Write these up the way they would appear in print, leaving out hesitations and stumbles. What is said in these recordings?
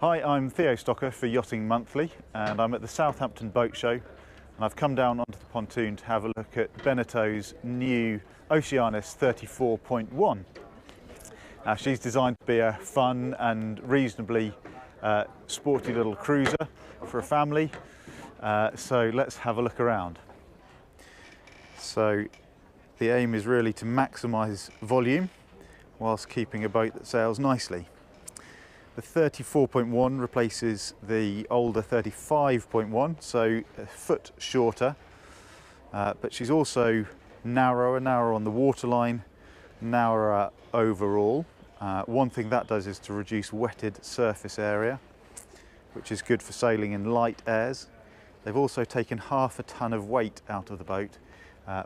Hi, I'm Theo Stocker for Yachting Monthly, and I'm at the Southampton Boat Show, and I've come down onto the pontoon to have a look at Beneteau's new Oceanis 34.1. Now, she's designed to be a fun and reasonably sporty little cruiser for a family, so let's have a look around. So the aim is really to maximise volume whilst keeping a boat that sails nicely. The 34.1 replaces the older 35.1, so a foot shorter, but she's also narrower on the waterline, narrower overall. One thing that does is to reduce wetted surface area, which is good for sailing in light airs. They've also taken half a ton of weight out of the boat,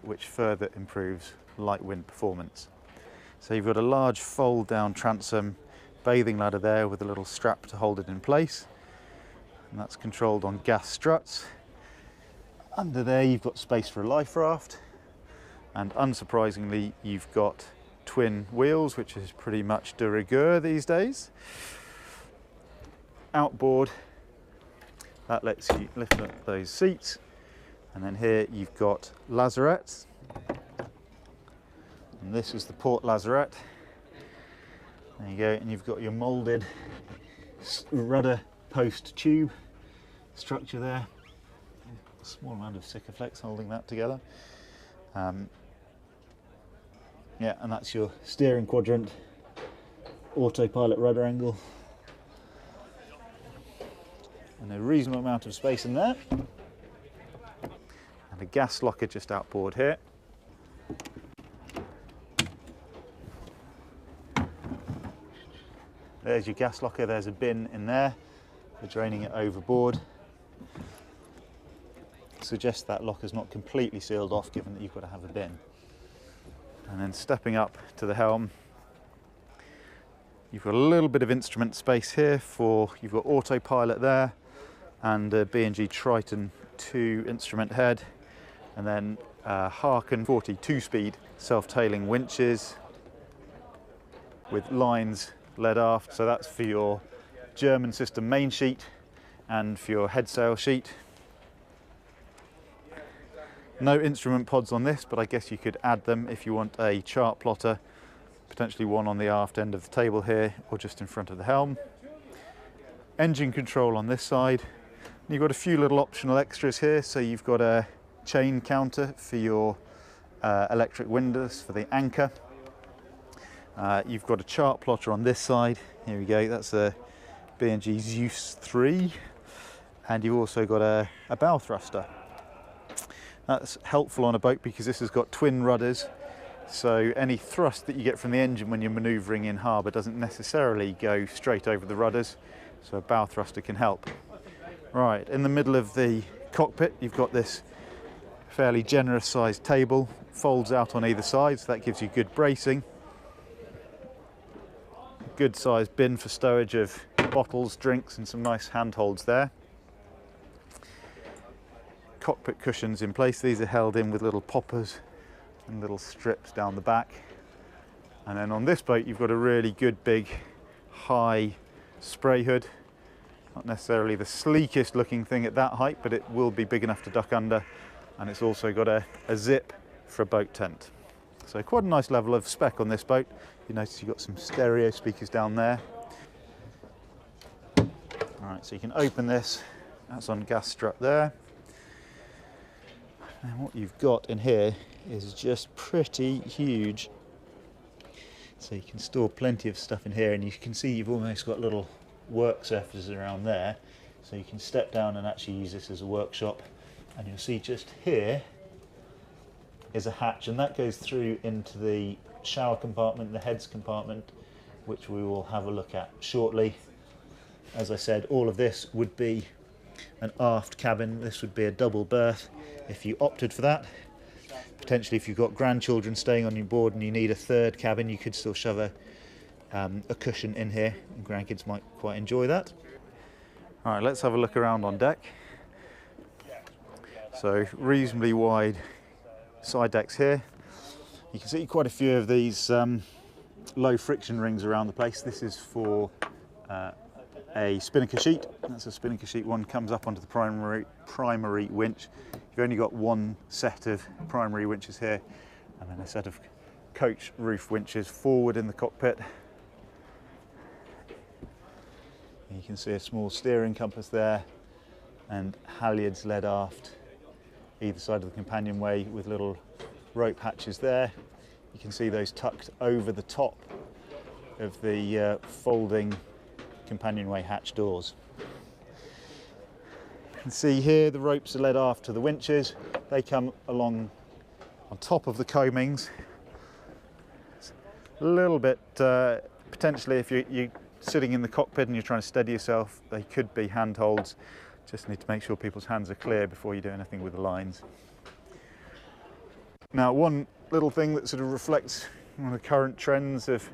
which further improves light wind performance. So you've got a large fold down transom bathing ladder there with a little strap to hold it in place, and that's controlled on gas struts. Under there you've got space for a life raft, and unsurprisingly you've got twin wheels, which is pretty much de rigueur these days. Outboard, that lets you lift up those seats, and then here you've got lazarettes, and this is the port lazarette. There you go, and you've got your moulded rudder post tube structure there. A small amount of Sikaflex holding that together. Yeah, and that's your steering quadrant, autopilot rudder angle. And a reasonable amount of space in there. And a gas locker just outboard here. There's your gas locker, there's a bin in there for draining it overboard. Suggest that locker's not completely sealed off, given that you've got to have a bin. And then stepping up to the helm, you've got a little bit of instrument space here you've got autopilot there, and a B&G Triton 2 instrument head, and then Harken 42-speed self-tailing winches with lines led aft, so that's for your German system main sheet and for your head sail sheet. No instrument pods on this, but I guess you could add them if you want a chart plotter, potentially one on the aft end of the table here or just in front of the helm. Engine control on this side. You've got a few little optional extras here, so you've got a chain counter for your electric windlass for the anchor. You've got a chart plotter on this side. Here we go, that's a B&G Zeus 3, and you've also got a bow thruster. That's helpful on a boat because this has got twin rudders, so any thrust that you get from the engine when you're manoeuvring in harbour doesn't necessarily go straight over the rudders, so a bow thruster can help. Right, in the middle of the cockpit you've got this fairly generous sized table, folds out on either side, so that gives you good bracing. Good sized bin for stowage of bottles, drinks, and some nice handholds there. Cockpit cushions in place. These are held in with little poppers and little strips down the back. And then on this boat you've got a really good big high spray hood. Not necessarily the sleekest looking thing at that height, but it will be big enough to duck under, and it's also got a zip for a boat tent. So quite a nice level of spec on this boat. You notice you've got some stereo speakers down there. Alright, so you can open this, that's on gas strut there. And what you've got in here is just pretty huge. So you can store plenty of stuff in here, and you can see you've almost got little work surfaces around there. So you can step down and actually use this as a workshop. And you'll see just here is a hatch, and that goes through into the shower compartment, the heads compartment, which we will have a look at shortly. As I said, all of this would be an aft cabin. This would be a double berth if you opted for that. Potentially if you've got grandchildren staying on your board and you need a third cabin, you could still shove a cushion in here, and grandkids might quite enjoy that. Alright, let's have a look around on deck. So reasonably wide side decks here. You can see quite a few of these low friction rings around the place. This is for a spinnaker sheet. That's a spinnaker sheet. One comes up onto the primary winch. You've only got one set of primary winches here, and then a set of coach roof winches forward in the cockpit. You can see a small steering compass there, and halyards led aft either side of the companionway with little rope hatches there. You can see those tucked over the top of the folding companionway hatch doors. You can see here the ropes are led aft to the winches. They come along on top of the coamings. It's a little bit, potentially if you're sitting in the cockpit and you're trying to steady yourself, they could be handholds. Just need to make sure people's hands are clear before you do anything with the lines. Now, one little thing that sort of reflects one of the current trends of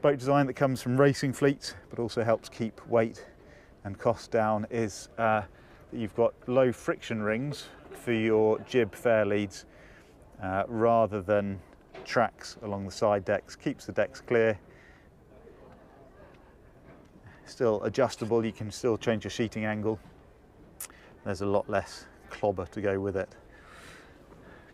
boat design that comes from racing fleets, but also helps keep weight and cost down, is that you've got low friction rings for your jib fair leads rather than tracks along the side decks. Keeps the decks clear. Still adjustable, you can still change your sheeting angle. There's a lot less clobber to go with it.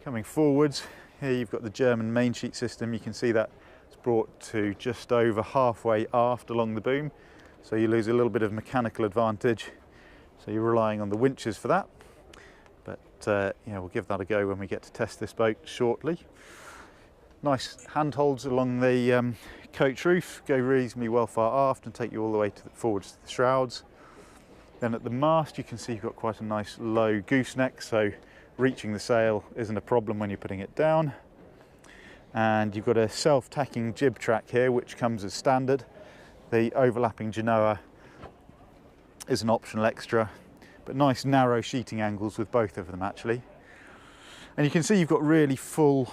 Coming forwards, here you've got the German main sheet system. You can see that it's brought to just over halfway aft along the boom, so you lose a little bit of mechanical advantage. So you're relying on the winches for that. But yeah, we'll give that a go when we get to test this boat shortly. Nice handholds along the coach roof, go reasonably well far aft and take you all the way to forwards to the shrouds. Then at the mast you can see you've got quite a nice low gooseneck, so reaching the sail isn't a problem when you're putting it down. And you've got a self-tacking jib track here, which comes as standard. The overlapping genoa is an optional extra, but nice narrow sheeting angles with both of them actually. And you can see you've got really full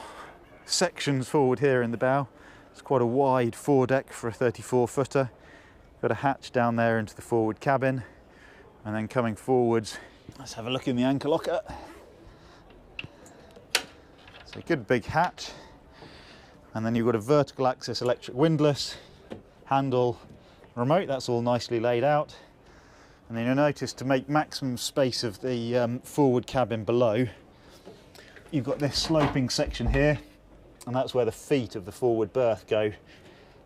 sections forward here in the bow. It's quite a wide foredeck for a 34-footer. Got a hatch down there into the forward cabin, and then coming forwards, let's have a look in the anchor locker. So a good big hatch, and then you've got a vertical axis electric windlass, handle, remote. That's all nicely laid out. And then you'll notice, to make maximum space of the forward cabin below, you've got this sloping section here, and that's where the feet of the forward berth go.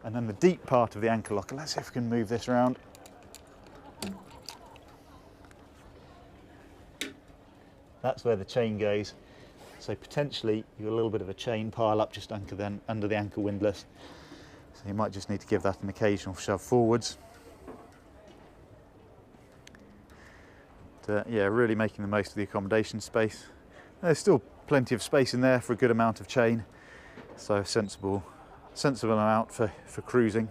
And then the deep part of the anchor locker, let's see if we can move this around. That's where the chain goes. So potentially you've got a little bit of a chain pile up just under the anchor windlass. So you might just need to give that an occasional shove forwards. But, yeah, really making the most of the accommodation space. There's still plenty of space in there for a good amount of chain. So a sensible amount for cruising.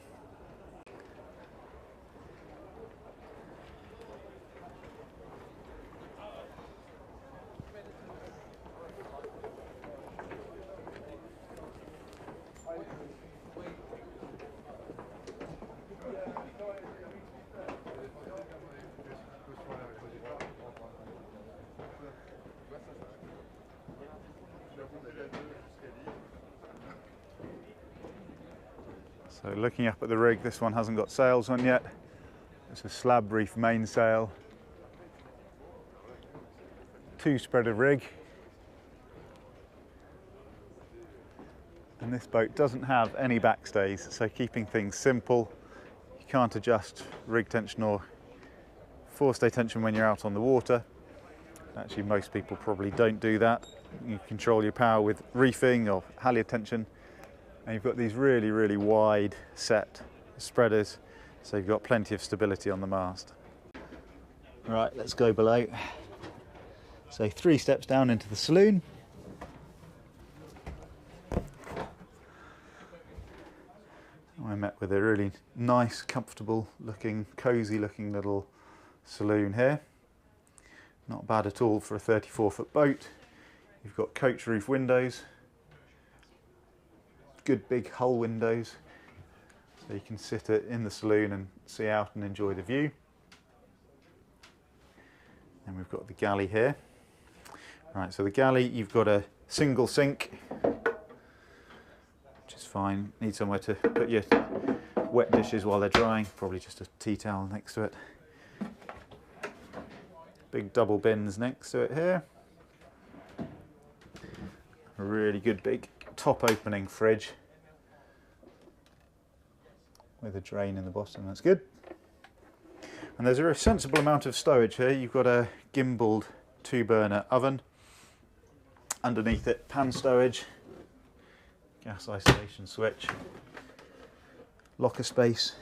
So looking up at the rig, this one hasn't got sails on yet. It's a slab reef mainsail, 2-spreader rig. And this boat doesn't have any backstays, so keeping things simple. You can't adjust rig tension or forestay tension when you're out on the water. Actually, most people probably don't do that. You control your power with reefing or halyard tension. And you've got these really, really wide set spreaders, so you've got plenty of stability on the mast. Right, let's go below. So 3 steps down into the saloon. I met with a really nice, comfortable looking, cosy looking little saloon here. Not bad at all for a 34-foot boat. You've got coach roof windows, good big hull windows, so you can sit in the saloon and see out and enjoy the view. And we've got the galley here. Right, so the galley, you've got a single sink, which is fine. Need somewhere to put your wet dishes while they're drying, probably just a tea towel next to it. Big double bins next to it here. A really good big top opening fridge with a drain in the bottom, that's good. And there's a sensible amount of stowage here. You've got a gimbaled 2-burner oven. Underneath it, pan stowage, gas isolation switch, locker space.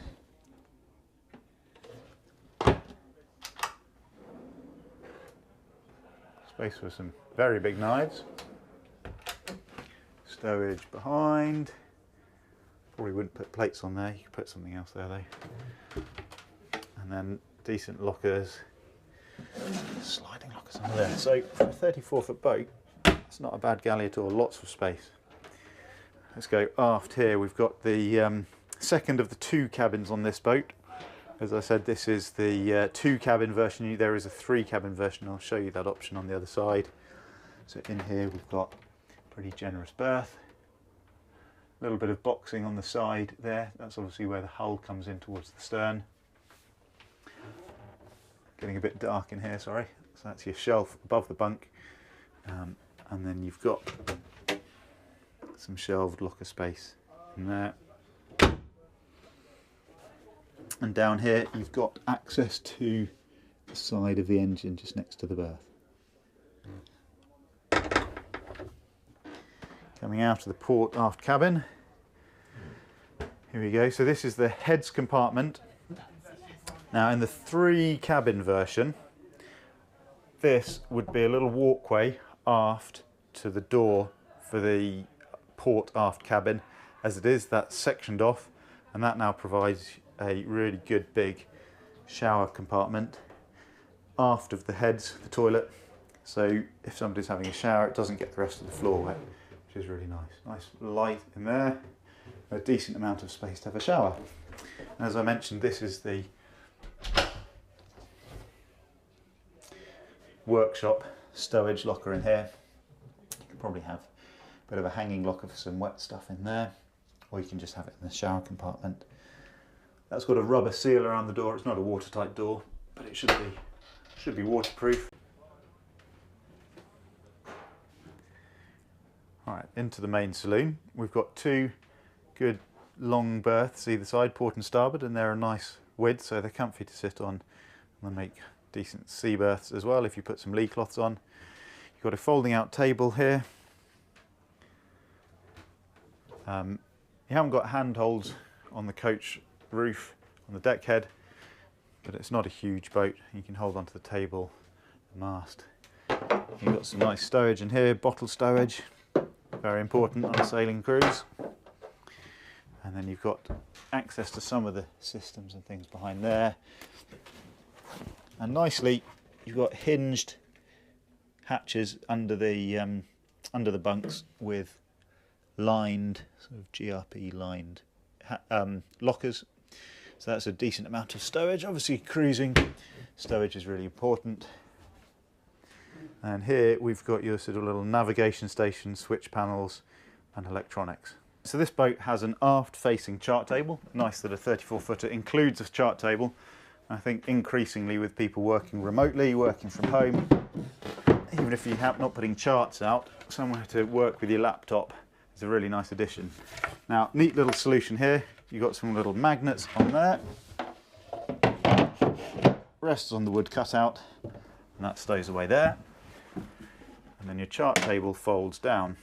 Space for some very big knives. Stowage behind. Probably wouldn't put plates on there, you could put something else there though. And then decent lockers, sliding lockers under there. So for a 34-foot boat, it's not a bad galley at all, lots of space. Let's go aft here. We've got the second of the 2 cabins on this boat. As I said, this is the 2-cabin version. There is a 3-cabin version. I'll show you that option on the other side. So in here we've got a pretty generous berth. A little bit of boxing on the side there. That's obviously where the hull comes in towards the stern. Getting a bit dark in here, sorry. So that's your shelf above the bunk. And then you've got some shelved locker space in there. And down here you've got access to the side of the engine just next to the berth. Coming out of the port aft cabin. Here we go. So this is the heads compartment. Now in the 3-cabin version, this would be a little walkway aft to the door for the port aft cabin. As it is, that's sectioned off, and that now provides a really good big shower compartment aft of the heads, the toilet. So if somebody's having a shower, it doesn't get the rest of the floor wet, which is really nice. Nice light in there, a decent amount of space to have a shower. And as I mentioned, this is the workshop stowage locker in here. You can probably have a bit of a hanging locker for some wet stuff in there, or you can just have it in the shower compartment. That's got a rubber seal around the door. It's not a watertight door, but it should be waterproof. Alright, into the main saloon. We've got 2 good long berths either side, port and starboard, and they're a nice width, so they're comfy to sit on. And they make decent sea berths as well if you put some lee cloths on. You've got a folding out table here. You haven't got handholds on the coach roof, on the deck head, but it's not a huge boat. You can hold onto the table, the mast. You've got some nice stowage in here, bottle stowage, very important on a sailing cruise. And then you've got access to some of the systems and things behind there. And nicely, you've got hinged hatches under the bunks with lined, sort of GRP lined lockers. So that's a decent amount of stowage. Obviously cruising, stowage is really important. And here we've got your sort of little navigation station, switch panels and electronics. So this boat has an aft facing chart table. Nice that a 34-footer includes a chart table. I think increasingly with people working remotely, working from home, even if you have not putting charts out, somewhere to work with your laptop is a really nice addition. Now, neat little solution here. You've got some little magnets on there. Rests on the wood cutout, and that stays away there. And then your chart table folds down.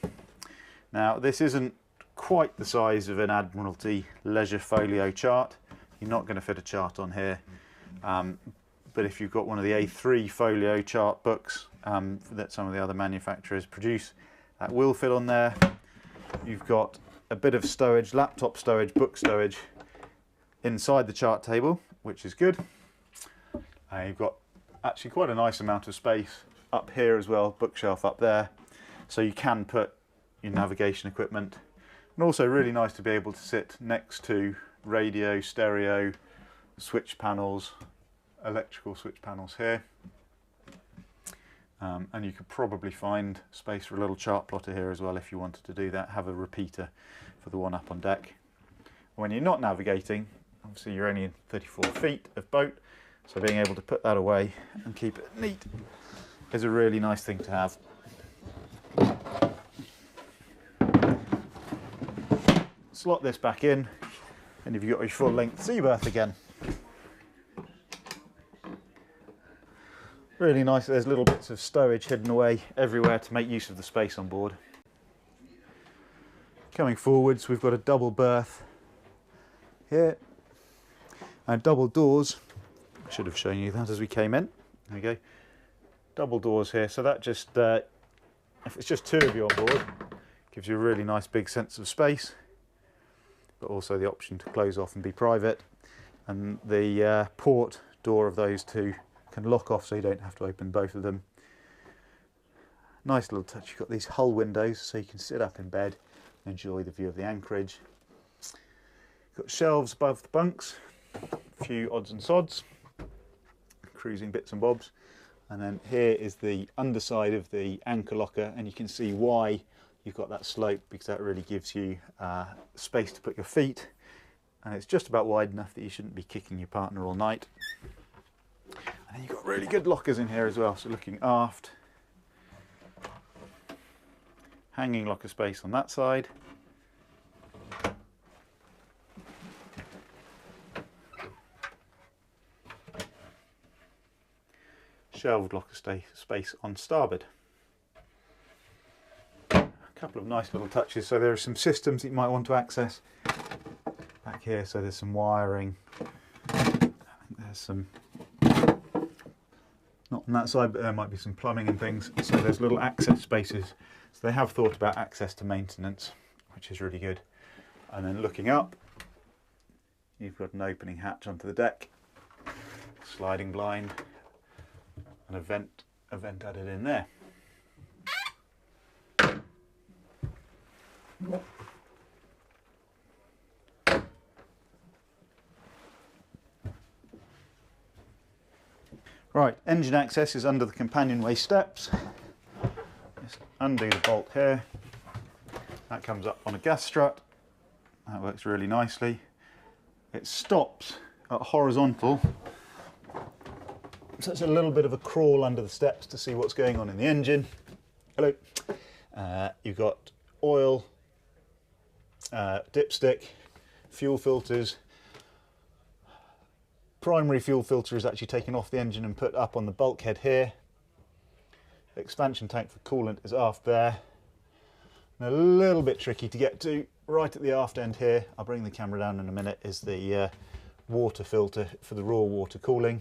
Now, this isn't quite the size of an Admiralty leisure folio chart. You're not going to fit a chart on here. But if you've got one of the A3 folio chart books that some of the other manufacturers produce, that will fit on there. You've got a bit of stowage, laptop stowage, book stowage inside the chart table, which is good. You've got actually quite a nice amount of space up here as well, bookshelf up there, so you can put your navigation equipment. And also really nice to be able to sit next to radio, stereo, switch panels, electrical switch panels here. And you could probably find space for a little chart plotter here as well if you wanted to do that, have a repeater for the one up on deck. When you're not navigating, Obviously you're only in 34 feet of boat, so being able to put that away and keep it neat is a really nice thing to have. Slot this back in, and you've got your full length sea berth again. Really nice. There's little bits of stowage hidden away everywhere to make use of the space on board. Coming forwards, we've got a double berth here and double doors. I should have shown you that as we came in. There we go. Double doors here, so that just, if it's just two of you on board, gives you a really nice big sense of space, but also the option to close off and be private. And the port door of those two can lock off, so you don't have to open both of them. Nice little touch. You've got these hull windows, so you can sit up in bed and enjoy the view of the anchorage. Got shelves above the bunks, a few odds and sods, cruising bits and bobs. And then here is the underside of the anchor locker, and you can see why you've got that slope, because that really gives you space to put your feet, and it's just about wide enough that you shouldn't be kicking your partner all night. And then you've got really good lockers in here as well, so looking aft, hanging locker space on that side. Shelved locker space on starboard. A couple of nice little touches. So there are some systems that you might want to access back here. So there's some wiring. I think there's some, not on that side, but there might be some plumbing and things. So there's little access spaces. So they have thought about access to maintenance, which is really good. And then looking up, you've got an opening hatch onto the deck, sliding blind, and a vent added in there. Right, engine access is under the companionway steps. Just undo the bolt here. That comes up on a gas strut. That works really nicely. It stops at horizontal. So it's a little bit of a crawl under the steps to see what's going on in the engine. Hello. You've got oil, dipstick, fuel filters. Primary fuel filter is actually taken off the engine and put up on the bulkhead here. The expansion tank for coolant is aft there. And a little bit tricky to get to, right at the aft end here, I'll bring the camera down in a minute, is the water filter for the raw water cooling.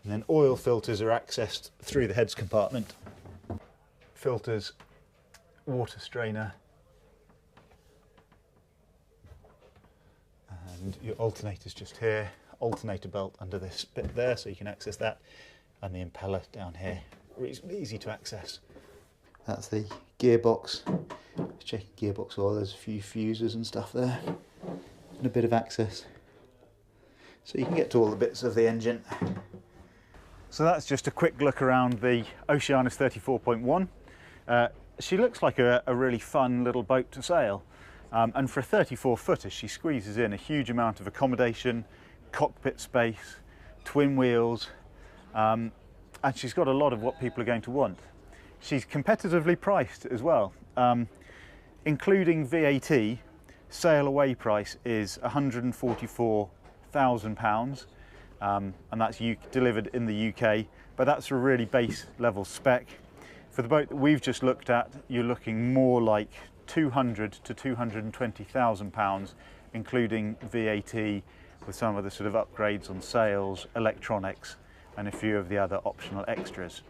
And then oil filters are accessed through the heads compartment. Filters, water strainer, and your alternator's just here. Alternator belt under this bit there, so you can access that, and the impeller down here, reasonably easy to access. That's the gearbox. Checking gearbox oil, there's a few fuses and stuff there, and a bit of access, so you can get to all the bits of the engine. So that's just a quick look around the Oceanis 34.1. She looks like a really fun little boat to sail, and for a 34-footer she squeezes in a huge amount of accommodation, cockpit space, twin wheels, and she's got a lot of what people are going to want. She's competitively priced as well. Including VAT, sail away price is £144,000, and that's delivered in the UK, but that's a really base level spec. For the boat that we've just looked at, you're looking more like £200,000 to £220,000, including VAT, with some of the sort of upgrades on sails, electronics, and a few of the other optional extras.